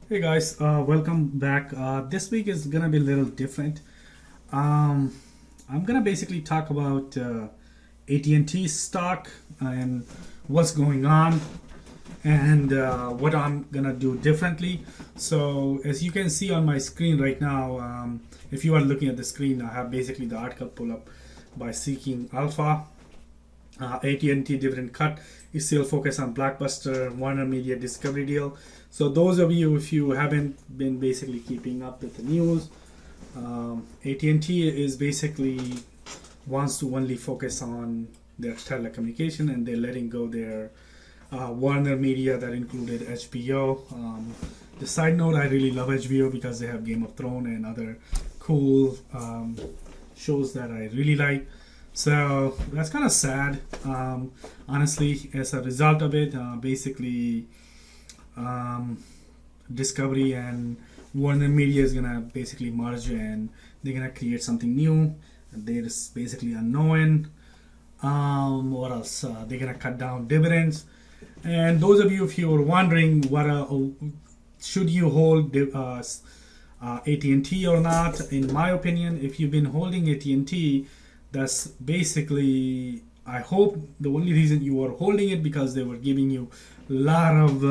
Hey guys, welcome back. This week is gonna be a little different. Um, I'm gonna basically talk about AT&T stock and what's going on and what I'm gonna do differently. So as you can see on my screen right now, if you are looking at the screen, I have basically the article pull up by Seeking Alpha. AT&T dividend cut is still focused on blockbuster WarnerMedia Discovery deal. So those of you, if you haven't been basically keeping up with the news, AT&T is basically wants to only focus on their telecommunication, and they're letting go their Warner Media that included HBO. The side note, I really love HBO because they have Game of Thrones and other cool shows that I really like. So that's kind of sad, honestly. As a result of it, basically, um, Discovery and Warner Media is gonna basically merge, and they're gonna create something new. They're just basically unknown. What else? They're gonna cut down dividends. And those of you, if you were wondering, should you hold AT&T or not? In my opinion, if you've been holding AT&T, that's basically, I hope the only reason you are holding it because they were giving you a lot of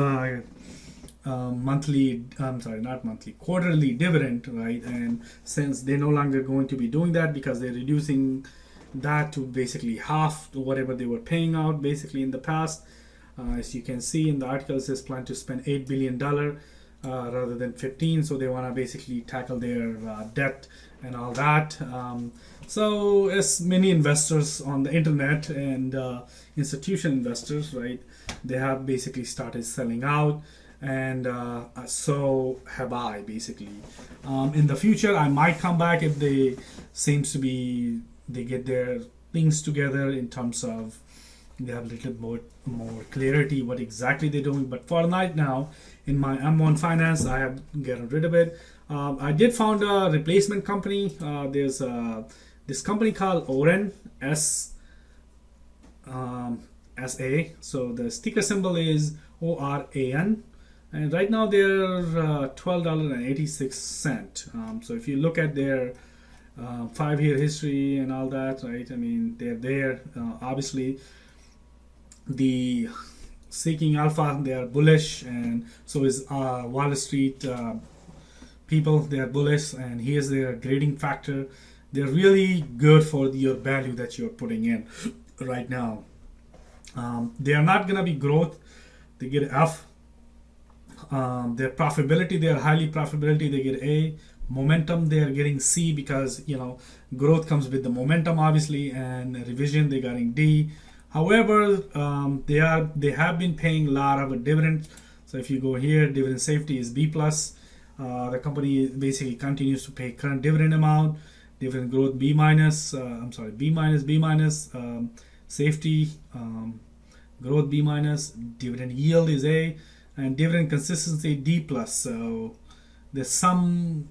monthly, I'm sorry, not monthly, quarterly dividend, right? And since they're no longer going to be doing that because they're reducing that to basically half whatever they were paying out basically in the past. As you can see in the article, it says plan to spend $8 billion rather than 15, so they want to basically tackle their debt and all that. So as many investors on the internet and institutional investors, right, they have basically started selling out, and so have I basically. In the future, I might come back if they seems to be they get their things together in terms of they have a little more clarity what exactly they're doing. But for right now, in my M1 Finance, I have gotten rid of it. I did found a replacement company. There's this company called Oren SA. So the sticker symbol is ORAN, and right now they're $12.86. So if you look at their 5 year history and all that, right? I mean, they're there. Obviously, the Seeking Alpha, they are bullish, and so is Wall Street people. They are bullish, and here's their grading factor. They're really good for your value that you're putting in right now. They are not gonna be growth. They get F. Their profitability, they are highly profitability. They get A. Momentum, they are getting C because growth comes with the momentum, obviously, and revision they getting D. However, they have been paying a lot of dividends. So if you go here, dividend safety is B plus. The company basically continues to pay current dividend amount. Dividend growth B minus. I'm sorry, B minus, B minus. Safety growth B minus. Dividend yield is A, and dividend consistency D plus. So there's some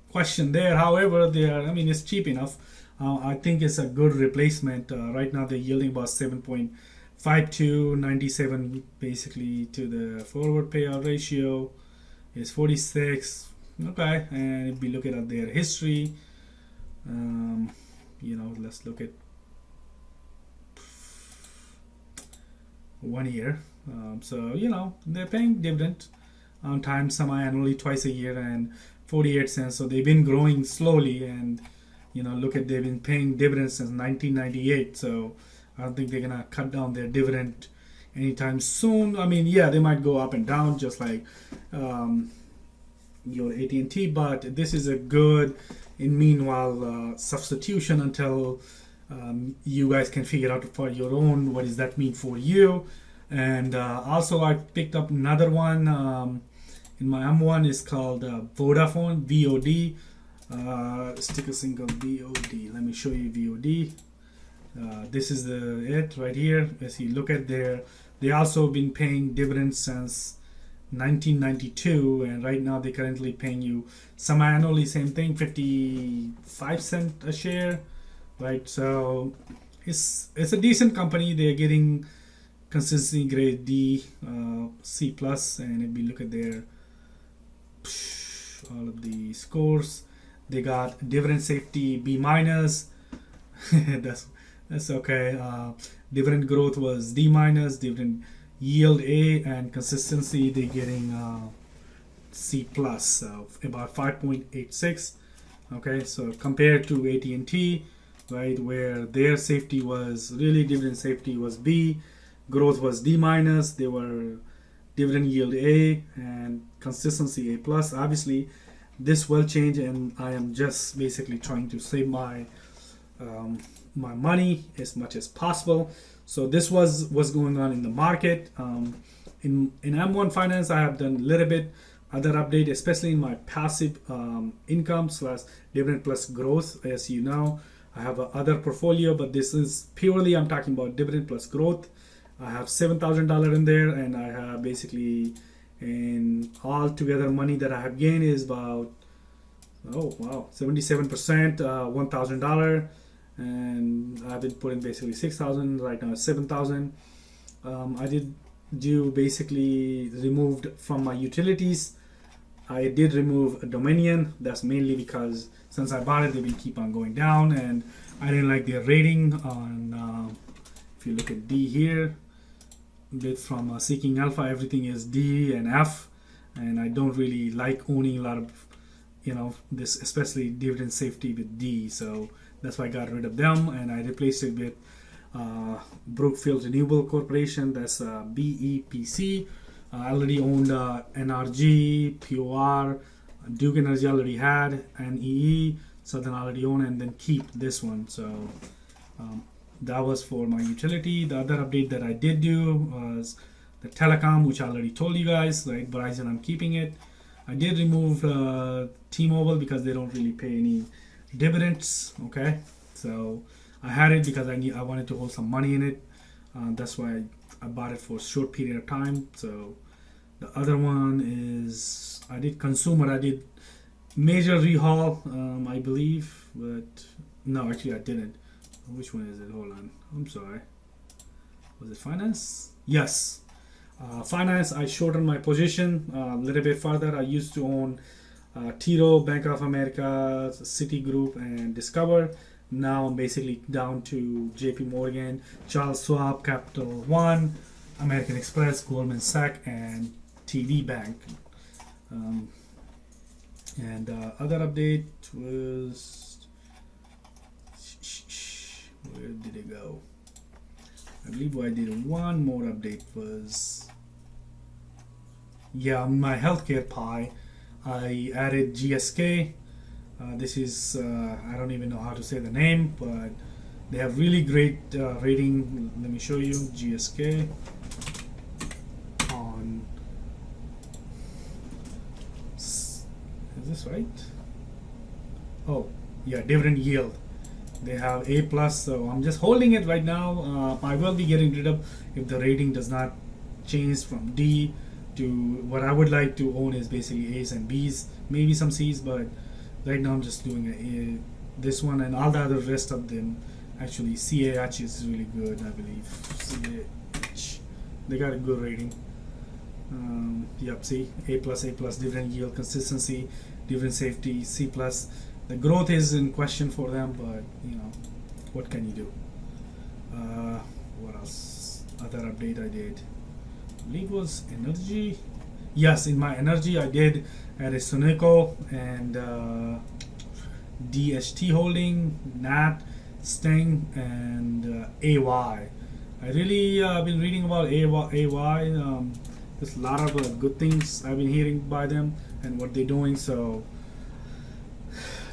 question there. However, I mean, it's cheap enough. I think it's a good replacement. Right now, they're yielding about 7.52, 97 basically to the forward payout ratio is 46. Okay, and if we look at their history, let's look at 1 year. They're paying dividend on time, semi-annually, twice a year, and 48 cents. So they've been growing slowly, and look at they've been paying dividends since 1998. So I don't think they're gonna cut down their dividend anytime soon. I mean, yeah, they might go up and down just like your AT&T, but this is a good, in meanwhile, substitution until you guys can figure out for your own what does that mean for you. And also, I picked up another one in my M1 is called Vodafone VOD. Stick a single VOD. Let me show you VOD. This is it right here. As you look at they also been paying dividends since 1992, and right now they're currently paying you semi-annually, same thing, 55 cents a share, right? So it's a decent company. They're getting consistency grade D, C plus, and if we look at their all of the scores. They got dividend safety B minus. That's okay. Dividend growth was D minus. Dividend yield A, and consistency they getting C plus, so about 5.86. Okay, so compared to AT&T, right, where their safety was really dividend safety was B, growth was D minus. They were dividend yield A and consistency A plus. Obviously, this will change, and I am just basically trying to save my money as much as possible. So this was what's going on in the market. In M1 Finance, I have done a little bit other update, especially in my passive income slash dividend plus growth. As you know, I have a other portfolio, but this is purely I'm talking about dividend plus growth. I have $7,000 in there, and I have basically in all together money that I have gained is about 77%, $1,000, and I've been putting basically 6,000 right now, 7,000. I did do basically removed from my utilities. I did remove a Dominion. That's mainly because since I bought it, they've been keep on going down, and I didn't like their rating on. If you look at D here, bit from Seeking Alpha, everything is D and F, and I don't really like owning a lot of, this, especially dividend safety with D. So that's why I got rid of them, and I replaced it with Brookfield Renewable Corporation. That's BEPC. I already owned NRG, POR, Duke Energy already had, NEE, Southern already owned, and then keep this one. So that was for my utility. The other update that I did do was the telecom, which I already told you guys, right? Verizon, I'm keeping it. I did remove T-Mobile because they don't really pay any dividends. Okay, so I had it because I wanted to hold some money in it. That's why I bought it for a short period of time. So the other one is I did consumer. I did major rehaul, I believe, but no, actually I didn't. Which one is it? Hold on. I'm sorry. Was it finance? Yes. Finance, I shortened my position a little bit further. I used to own Tiro, Bank of America, Citigroup, and Discover. Now I'm basically down to JP Morgan, Charles Schwab, Capital One, American Express, Goldman Sachs, and TD Bank. And other update was, where did it go? I believe I did one more update was, my healthcare pie. I added GSK. This is, I don't even know how to say the name, but they have really great rating. Let me show you GSK on, is this right? Oh, yeah, dividend yield. They have A plus, so I'm just holding it right now. I will be getting rid of if the rating does not change from D to what I would like to own is basically A's and B's, maybe some C's, but right now I'm just doing this one, and all the other rest of them. Actually, CAH is really good, I believe. CAH, they got a good rating. See, A plus, dividend yield, consistency, dividend safety, C plus. The growth is in question for them, but what can you do? What else? Other update I did, I believe was energy. Yes, in my energy I did add a Sunoco and DHT Holding, NAT, Sting, and AY. I really been reading about AY. There's a lot of good things I've been hearing by them and what they're doing. So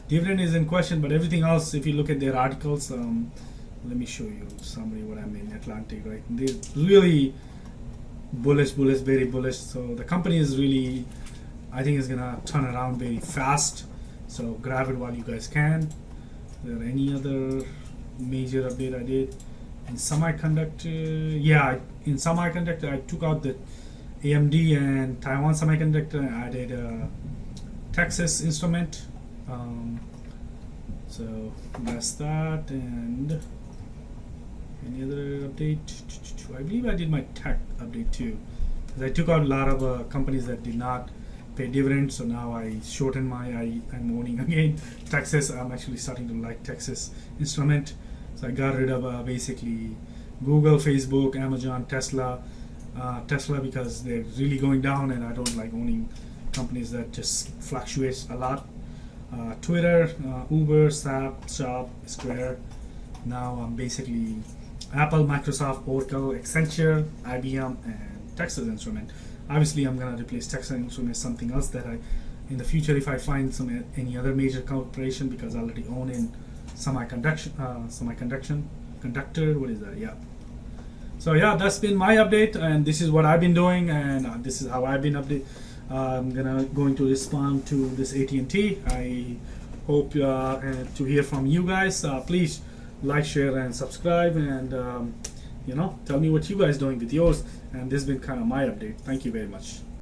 dividend is in question, but everything else, if you look at their articles, let me show you summary what I mean. Atlantic, right? They're really bullish, very bullish. So the company is really, I think, is gonna turn around very fast. So grab it while you guys can. Is there any other major update I did in semiconductor? Yeah, in semiconductor I took out the AMD and Taiwan Semiconductor. I added Texas Instrument. So that's that. And any other update? I believe I did my tech update too, because I took out a lot of companies that did not pay dividends. So now I'm owning again Texas. I'm actually starting to like Texas Instrument. So I got rid of basically Google, Facebook, Amazon, Tesla because they're really going down, and I don't like owning companies that just fluctuates a lot. Twitter, Uber, Snap, Shop, Square. Now I'm basically Apple, Microsoft, Oracle, Accenture, IBM, and Texas Instrument. Obviously, I'm gonna replace Texas Instrument with something else that I, in the future, if I find any other major corporation, because I already own in conductor. What is that? Yeah. So yeah, that's been my update, and this is what I've been doing, and this is how I've been I'm going to respond to this AT&T. I hope to hear from you guys. Please like, share, and subscribe, and tell me what you guys doing with yours. And this has been kind of my update. Thank you very much.